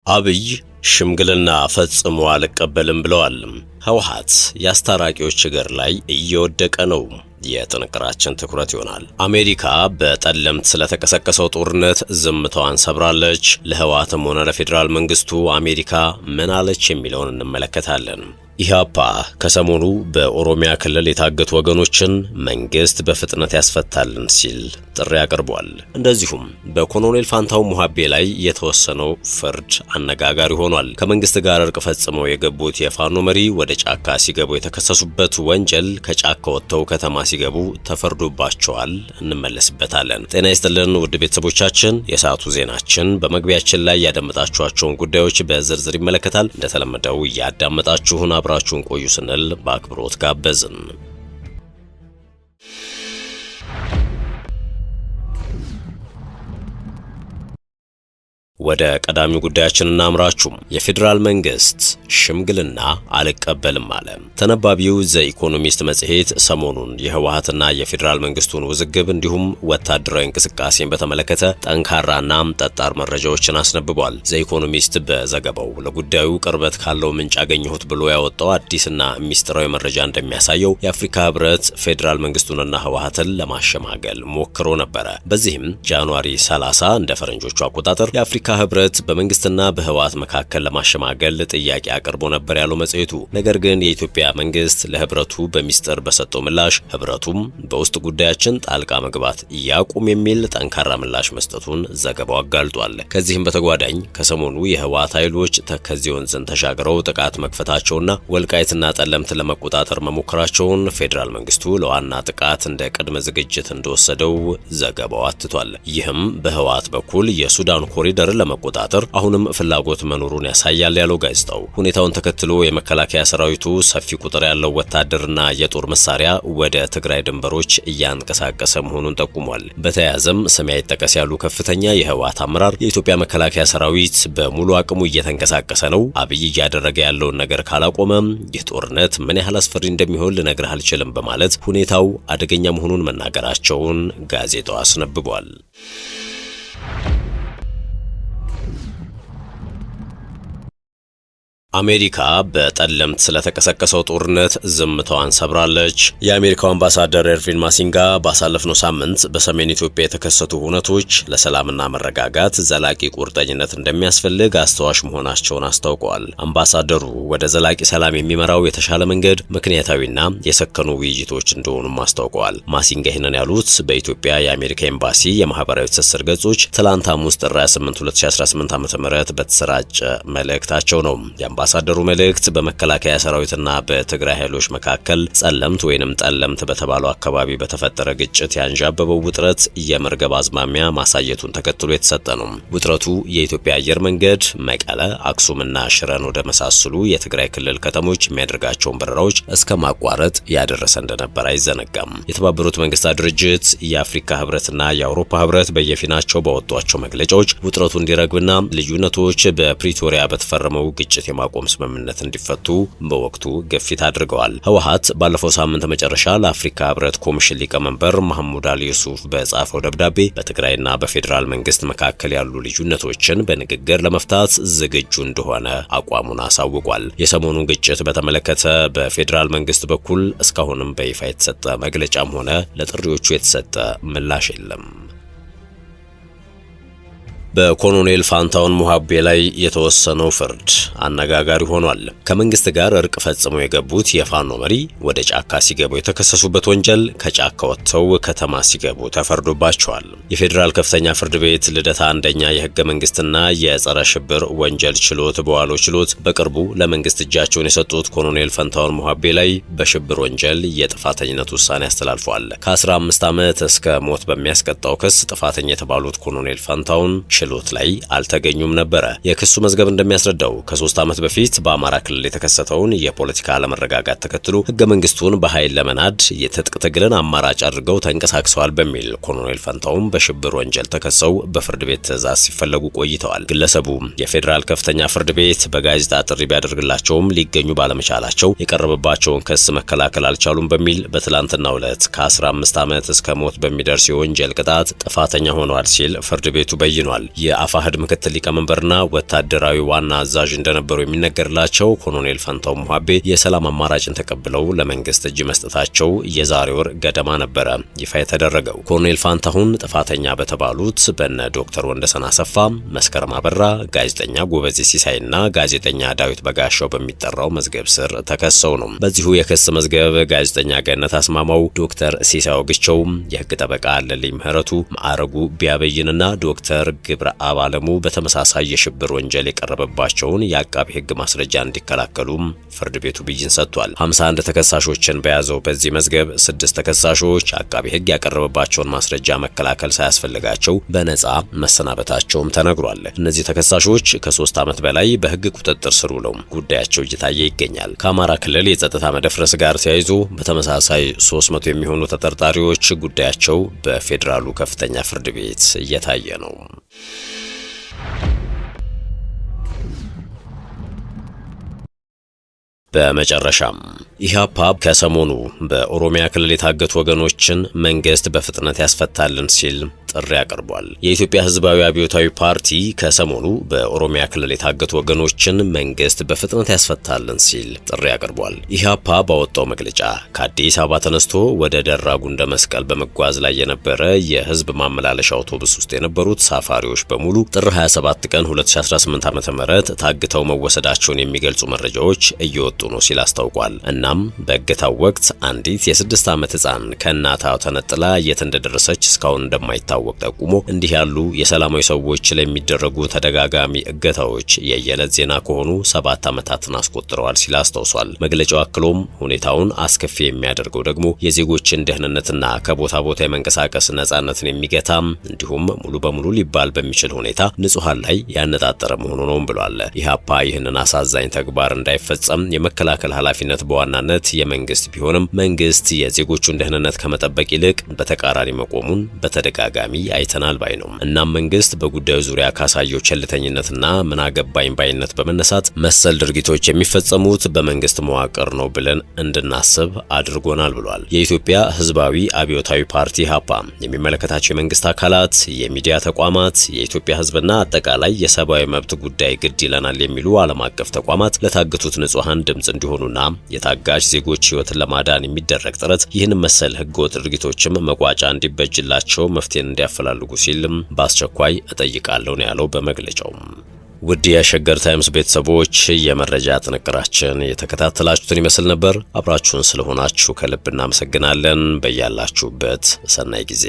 አብይ ሽምግልና ፈጽሞ አልቀበልም ብለዋል። ህወሓት የአስታራቂዎች እግር ላይ እየወደቀ ነው። የጥንቅራችን ትኩረት ይሆናል። አሜሪካ በጠለምት ስለተቀሰቀሰው ጦርነት ዝምታዋን ሰብራለች። ለህወሓትም ሆነ ለፌዴራል መንግስቱ አሜሪካ ምን አለች የሚለውን እንመለከታለን። ኢህአፓ ከሰሞኑ በኦሮሚያ ክልል የታገቱ ወገኖችን መንግስት በፍጥነት ያስፈታልን ሲል ጥሪ አቅርቧል። እንደዚሁም በኮሎኔል ፋንታው ሙሃቤ ላይ የተወሰነው ፍርድ አነጋጋሪ ሆኗል። ከመንግስት ጋር እርቅ ፈጽመው የገቡት የፋኖ መሪ ወደ ጫካ ሲገቡ የተከሰሱበት ወንጀል ከጫካ ወጥተው ከተማ ሲገቡ ተፈርዶባቸዋል። እንመለስበታለን። ጤና ይስጥልን ውድ ቤተሰቦቻችን፣ የሰዓቱ ዜናችን በመግቢያችን ላይ ያደመጣችኋቸውን ጉዳዮች በዝርዝር ይመለከታል። እንደተለመደው ያዳመጣችሁን አብራችሁን ቆዩ ስንል በአክብሮት ጋበዝን። ወደ ቀዳሚው ጉዳያችን እናምራችሁ። የፌዴራል መንግስት ሽምግልና አልቀበልም አለ። ተነባቢው ዘ ኢኮኖሚስት መጽሔት ሰሞኑን የህወሓትና የፌዴራል መንግስቱን ውዝግብ እንዲሁም ወታደራዊ እንቅስቃሴን በተመለከተ ጠንካራና ጠጣር መረጃዎችን አስነብቧል። ዘ ኢኮኖሚስት በዘገባው ለጉዳዩ ቅርበት ካለው ምንጭ አገኘሁት ብሎ ያወጣው አዲስና ሚስጥራዊ መረጃ እንደሚያሳየው የአፍሪካ ህብረት ፌዴራል መንግስቱንና ህወሓትን ለማሸማገል ሞክሮ ነበረ። በዚህም ጃንዋሪ 30 እንደ ፈረንጆቹ አቆጣጠር የአፍሪካ ህብረት በመንግስትና በህወሓት መካከል ለማሸማገል ጥያቄ አቅርቦ ነበር ያለው መጽሔቱ። ነገር ግን የኢትዮጵያ መንግስት ለህብረቱ በሚስጥር በሰጠው ምላሽ ህብረቱም በውስጥ ጉዳያችን ጣልቃ መግባት ያቁም የሚል ጠንካራ ምላሽ መስጠቱን ዘገባው አጋልጧል። ከዚህም በተጓዳኝ ከሰሞኑ የህወሓት ኃይሎች ተከዜ ወንዝን ተሻግረው ጥቃት መክፈታቸውና ወልቃይትና ጠለምት ለመቆጣጠር መሞከራቸውን ፌዴራል መንግስቱ ለዋና ጥቃት እንደ ቅድመ ዝግጅት እንደወሰደው ዘገባው አትቷል። ይህም በህወሓት በኩል የሱዳን ኮሪደር ለመቆጣጠር አሁንም ፍላጎት መኖሩን ያሳያል ያለው ጋዜጣው፣ ሁኔታውን ተከትሎ የመከላከያ ሰራዊቱ ሰፊ ቁጥር ያለው ወታደርና የጦር መሳሪያ ወደ ትግራይ ድንበሮች እያንቀሳቀሰ መሆኑን ጠቁሟል። በተያያዘም ስም አይጠቀስ ያሉ ከፍተኛ የህወሓት አመራር የኢትዮጵያ መከላከያ ሰራዊት በሙሉ አቅሙ እየተንቀሳቀሰ ነው፣ አብይ እያደረገ ያለውን ነገር ካላቆመም ይህ ጦርነት ምን ያህል አስፈሪ እንደሚሆን ልነግርህ አልችልም በማለት ሁኔታው አደገኛ መሆኑን መናገራቸውን ጋዜጣው አስነብቧል። አሜሪካ በጠለምት ስለተቀሰቀሰው ጦርነት ዝምታዋን ሰብራለች። የአሜሪካው አምባሳደር ኤርቪን ማሲንጋ ባሳለፍነው ሳምንት በሰሜን ኢትዮጵያ የተከሰቱ ሁነቶች ለሰላምና መረጋጋት ዘላቂ ቁርጠኝነት እንደሚያስፈልግ አስተዋሽ መሆናቸውን አስታውቀዋል። አምባሳደሩ ወደ ዘላቂ ሰላም የሚመራው የተሻለ መንገድ ምክንያታዊና የሰከኑ ውይይቶች እንደሆኑም አስታውቀዋል። ማሲንጋ ይህንን ያሉት በኢትዮጵያ የአሜሪካ ኤምባሲ የማህበራዊ ትስስር ገጾች ትላንት ሐሙስ ጥር 28 2018 ዓ.ም በተሰራጨ መልእክታቸው ነው። አምባሳደሩ መልእክት በመከላከያ ሰራዊትና በትግራይ ኃይሎች መካከል ጸለምት ወይንም ጠለምት በተባለው አካባቢ በተፈጠረ ግጭት ያንዣበበው ውጥረት የመርገብ አዝማሚያ ማሳየቱን ተከትሎ የተሰጠ ነው። ውጥረቱ የኢትዮጵያ አየር መንገድ መቀለ፣ አክሱምና ሽረን ወደ መሳሰሉ የትግራይ ክልል ከተሞች የሚያደርጋቸውን በረራዎች እስከ ማቋረጥ ያደረሰ እንደነበር አይዘነጋም። የተባበሩት መንግስታት ድርጅት፣ የአፍሪካ ህብረትና የአውሮፓ ህብረት በየፊናቸው ባወጧቸው መግለጫዎች ውጥረቱ እንዲረግብና ልዩነቶች በፕሪቶሪያ በተፈረመው ግጭት ማቆም ስምምነት እንዲፈቱ በወቅቱ ግፊት አድርገዋል። ህወሓት ባለፈው ሳምንት መጨረሻ ለአፍሪካ ህብረት ኮሚሽን ሊቀመንበር መሐሙድ አሊ ዩሱፍ በጻፈው ደብዳቤ በትግራይና በፌዴራል መንግስት መካከል ያሉ ልዩነቶችን በንግግር ለመፍታት ዝግጁ እንደሆነ አቋሙን አሳውቋል። የሰሞኑን ግጭት በተመለከተ በፌዴራል መንግስት በኩል እስካሁንም በይፋ የተሰጠ መግለጫም ሆነ ለጥሪዎቹ የተሰጠ ምላሽ የለም። በኮሎኔል ፋንታውን ሙሃቤ ላይ የተወሰነው ፍርድ አነጋጋሪ ሆኗል። ከመንግስት ጋር እርቅ ፈጽመው የገቡት የፋኖ መሪ ወደ ጫካ ሲገቡ የተከሰሱበት ወንጀል ከጫካ ወጥተው ከተማ ሲገቡ ተፈርዶባቸዋል። የፌዴራል ከፍተኛ ፍርድ ቤት ልደታ አንደኛ የህገ መንግስትና የጸረ ሽብር ወንጀል ችሎት በዋለው ችሎት በቅርቡ ለመንግስት እጃቸውን የሰጡት ኮሎኔል ፋንታውን ሙሃቤ ላይ በሽብር ወንጀል የጥፋተኝነት ውሳኔ አስተላልፏል። ከ15 ዓመት እስከ ሞት በሚያስቀጣው ክስ ጥፋተኛ የተባሉት ኮሎኔል ፋንታውን ችሎት ላይ አልተገኙም ነበረ። የክሱ መዝገብ እንደሚያስረዳው ከ3 ዓመት በፊት በአማራ ክልል የተከሰተውን የፖለቲካ አለመረጋጋት ተከትሎ ህገ መንግስቱን በኃይል ለመናድ የትጥቅ ትግልን አማራጭ አድርገው ተንቀሳቅሰዋል በሚል ኮሎኔል ፋንታውን በሽብር ወንጀል ተከሰው በፍርድ ቤት ትዕዛዝ ሲፈለጉ ቆይተዋል። ግለሰቡ የፌዴራል ከፍተኛ ፍርድ ቤት በጋዜጣ ጥሪ ቢያደርግላቸውም ሊገኙ ባለመቻላቸው የቀረበባቸውን ክስ መከላከል አልቻሉም በሚል በትላንትናው ዕለት ከ15 ዓመት እስከ ሞት በሚደርስ የወንጀል ቅጣት ጥፋተኛ ሆነዋል ሲል ፍርድ ቤቱ በይኗል። የአፋሕድ ምክትል ሊቀመንበርና ወታደራዊ ዋና አዛዥ እንደነበሩ የሚነገርላቸው ኮሎኔል ፋንታው ሙሃቤ የሰላም አማራጭን ተቀብለው ለመንግስት እጅ መስጠታቸው የዛሬ ወር ገደማ ነበረ ይፋ የተደረገው። ኮሎኔል ፋንታሁን ጥፋተኛ በተባሉት በነ ዶክተር ወንደሰን አሰፋ፣ መስከረም አበራ፣ ጋዜጠኛ ጎበዜ ሲሳይና ጋዜጠኛ ዳዊት በጋሻው በሚጠራው መዝገብ ስር ተከሰው ነው። በዚሁ የክስ መዝገብ ጋዜጠኛ ገነት አስማማው፣ ዶክተር ሲሳይ ግቸው፣ የህግ ጠበቃ አለልኝ ምህረቱ፣ ማዕረጉ ቢያበይንና ዶክተር ግብረ አባለሙ በተመሳሳይ የሽብር ወንጀል የቀረበባቸውን የአቃቢ ህግ ማስረጃ እንዲከላከሉ ፍርድ ቤቱ ብይን ሰጥቷል። 51 ተከሳሾችን በያዘው በዚህ መዝገብ 6 ተከሳሾች አቃቢ ህግ ያቀረበባቸውን ማስረጃ መከላከል ሳያስፈልጋቸው በነጻ መሰናበታቸውም ተነግሯል። እነዚህ ተከሳሾች ከ3 ዓመት በላይ በህግ ቁጥጥር ስር ውለው ጉዳያቸው እየታየ ይገኛል። ከአማራ ክልል የጸጥታ መደፍረስ ጋር ተያይዞ በተመሳሳይ 300 የሚሆኑ ተጠርጣሪዎች ጉዳያቸው በፌዴራሉ ከፍተኛ ፍርድ ቤት እየታየ ነው። በመጨረሻም ኢህአፓ ከሰሞኑ በኦሮሚያ ክልል የታገቱ ወገኖችን መንግስት በፍጥነት ያስፈታልን ሲል ጥሪ አቅርቧል። የኢትዮጵያ ህዝባዊ አብዮታዊ ፓርቲ ከሰሞኑ በኦሮሚያ ክልል የታገቱ ወገኖችን መንግስት በፍጥነት ያስፈታልን ሲል ጥሪ አቅርቧል። ኢህአፓ ባወጣው መግለጫ ከአዲስ አበባ ተነስቶ ወደ ደራ ጉንደ መስቀል በመጓዝ ላይ የነበረ የህዝብ ማመላለሻ አውቶቡስ ውስጥ የነበሩ ተሳፋሪዎች በሙሉ ጥር 27 ቀን 2018 ዓ.ም ታግተው መወሰዳቸውን የሚገልጹ መረጃዎች እየወጡ ነው ሲል አስታውቋል። እናም በእገታው ወቅት አንዲት የ6 ዓመት ህፃን ከእናቷ ተነጥላ የት እንደደረሰች እስካሁን እንደማይታወቅ ጠቁሞ እንዲህ ያሉ የሰላማዊ ሰዎች ላይ የሚደረጉ ተደጋጋሚ እገታዎች የየዕለት ዜና ከሆኑ 7 ዓመታትን አስቆጥረዋል ሲል አስታውሷል። መግለጫው አክሎም ሁኔታውን አስከፊ የሚያደርገው ደግሞ የዜጎችን ደህንነትና ከቦታ ቦታ የመንቀሳቀስ ነጻነትን የሚገታም እንዲሁም ሙሉ በሙሉ ሊባል በሚችል ሁኔታ ንጹሃን ላይ ያነጣጠረ መሆኑ ነው ብሏል። ኢህአፓ ይህንን አሳዛኝ ተግባር እንዳይፈጸም የመከላከል ኃላፊነት በዋናነት የመንግስት ቢሆንም መንግስት የዜጎቹን ደህንነት ከመጠበቅ ይልቅ በተቃራኒ መቆሙን በተደጋጋሚ አይተናል ባይ ነው። እናም መንግስት በጉዳዩ ዙሪያ ካሳየው ቸልተኝነትና ምን አገባኝ ባይነት በመነሳት መሰል ድርጊቶች የሚፈጸሙት በመንግስት መዋቅር ነው ብለን እንድናስብ አድርጎናል ብሏል። የኢትዮጵያ ህዝባዊ አብዮታዊ ፓርቲ ኢህአፓ የሚመለከታቸው የመንግስት አካላት፣ የሚዲያ ተቋማት፣ የኢትዮጵያ ህዝብና አጠቃላይ የሰብአዊ መብት ጉዳይ ግድ ይለናል የሚሉ ዓለም አቀፍ ተቋማት ለታገቱት ንጹሃን ድምጽ እንዲሆኑና የታጋች ዜጎች ህይወትን ለማዳን የሚደረግ ጥረት ይህን መሰል ህገወጥ ድርጊቶችም መቋጫ እንዲበጅላቸው መፍትሄን እንዲያፈላልጉ ሲልም በአስቸኳይ እጠይቃለሁ ነው ያለው በመግለጫው። ውድ የሸገር ታይምስ ቤተሰቦች የመረጃ ጥንቅራችን የተከታተላችሁትን ይመስል ነበር። አብራችሁን ስለሆናችሁ ከልብ እናመሰግናለን። በያላችሁበት ሰናይ ጊዜ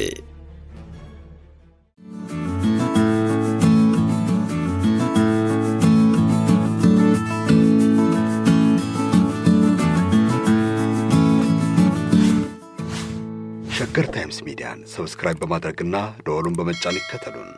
ሸገር ታይምስ ሚዲያን ሰብስክራይብ በማድረግና ደወሉን በመጫን ይከተሉን።